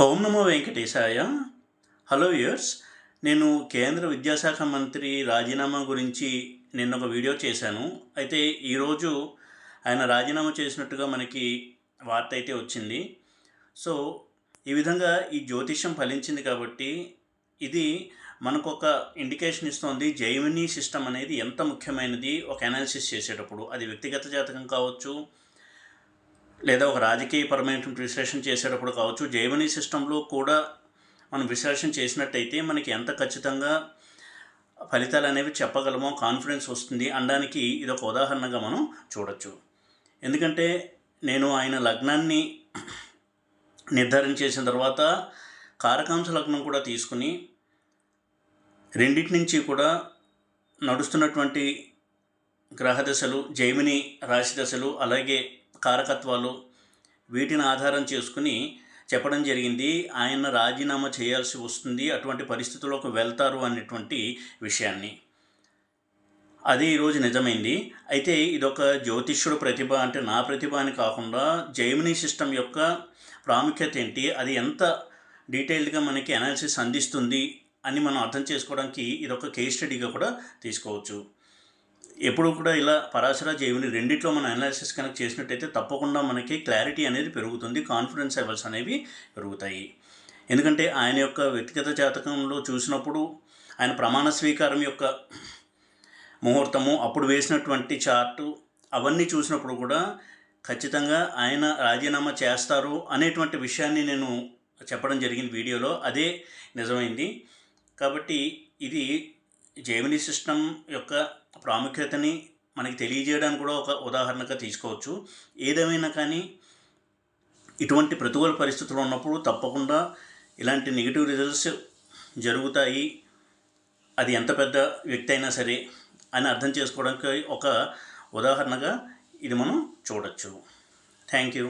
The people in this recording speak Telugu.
ఓం నమో వెంకటేశాయ. Hello viewers. నేను కేంద్ర విద్యాశాఖ మంత్రి రాజీనామా గురించి నిన్న ఒక వీడియో చేశాను. అయితే ఈరోజు ఆయన రాజీనామా చేసినట్టుగా మనకి వార్త అయితే వచ్చింది. సో ఈ విధంగా ఈ జ్యోతిష్యం ఫలించింది కాబట్టి ఇది మనకొక ఇండికేషన్ ఇస్తోంది. జెమినీ సిస్టమ్ అనేది ఎంత ముఖ్యమైనది ఒక అనాలిసిస్ చేసేటప్పుడు. అది వ్యక్తిగత జాతకం కావచ్చు, లేదా ఒక రాజకీయపరమైన విశ్లేషణ చేసేటప్పుడు కావచ్చు. జెమినీ సిస్టంలో కూడా మనం విశ్లేషణ చేసినట్టయితే మనకి ఎంత ఖచ్చితంగా ఫలితాలు అనేవి చెప్పగలమో కాన్ఫిడెన్స్ వస్తుంది అనడానికి ఇదొక ఉదాహరణగా మనం చూడొచ్చు. ఎందుకంటే నేను ఆయన లగ్నాన్ని నిర్ధారణ చేసిన తర్వాత కారకాంశ లగ్నం కూడా తీసుకుని రెండింటి నుంచి కూడా నడుస్తున్నటువంటి గ్రహదశలు, జెమినీ రాశి దశలు, అలాగే కారకత్వాలు, వీటిని ఆధారం చేసుకుని చెప్పడం జరిగింది. ఆయన రాజీనామా చేయాల్సి వస్తుంది, అటువంటి పరిస్థితుల్లోకి వెళ్తారు అనేటువంటి విషయాన్ని. అది ఈరోజు నిజమైంది. అయితే ఇదొక జ్యోతిష్యుడు ప్రతిభ అంటే నా ప్రతిభ అని కాకుండా జెమినీ సిస్టమ్ యొక్క ప్రాముఖ్యత ఏంటి, అది ఎంత డీటెయిల్డ్గా మనకి అనాలిసిస్ అందిస్తుంది అని మనం అర్థం చేసుకోవడానికి ఇదొక కేస్ స్టడీగా కూడా తీసుకోవచ్చు. ఎప్పుడు కూడా ఇలా పరాశర, జెమినీ రెండిట్లో మనం అనాలిసిస్ కనుక చేసినట్టయితే తప్పకుండా మనకి క్లారిటీ అనేది పెరుగుతుంది, కాన్ఫిడెన్స్ లెవెల్స్ అనేవి పెరుగుతాయి. ఎందుకంటే ఆయన యొక్క వ్యక్తిగత జాతకంలో చూసినప్పుడు ఆయన ప్రమాణ స్వీకారం యొక్క ముహూర్తము, అప్పుడు వేసినటువంటి చార్టు, అవన్నీ చూసినప్పుడు కూడా ఖచ్చితంగా ఆయన రాజీనామా చేస్తారు అనేటువంటి విషయాన్ని నేను చెప్పడం జరిగింది వీడియోలో. అదే నిజమైంది. కాబట్టి ఇది జెమినీ సిస్టమ్ యొక్క ప్రాముఖ్యతని మనకి తెలియజేయడానికి కూడా ఒక ఉదాహరణగా తీసుకోవచ్చు. ఏదేమైనా కానీ ఇటువంటి ప్రతికూల పరిస్థితులు ఉన్నప్పుడు తప్పకుండా ఇలాంటి నెగిటివ్ రిజల్ట్స్ జరుగుతాయి, అది ఎంత పెద్ద వ్యక్తి అయినా సరే అని అర్థం చేసుకోవడానికి ఒక ఉదాహరణగా ఇది మనం చూడొచ్చు. Thank you.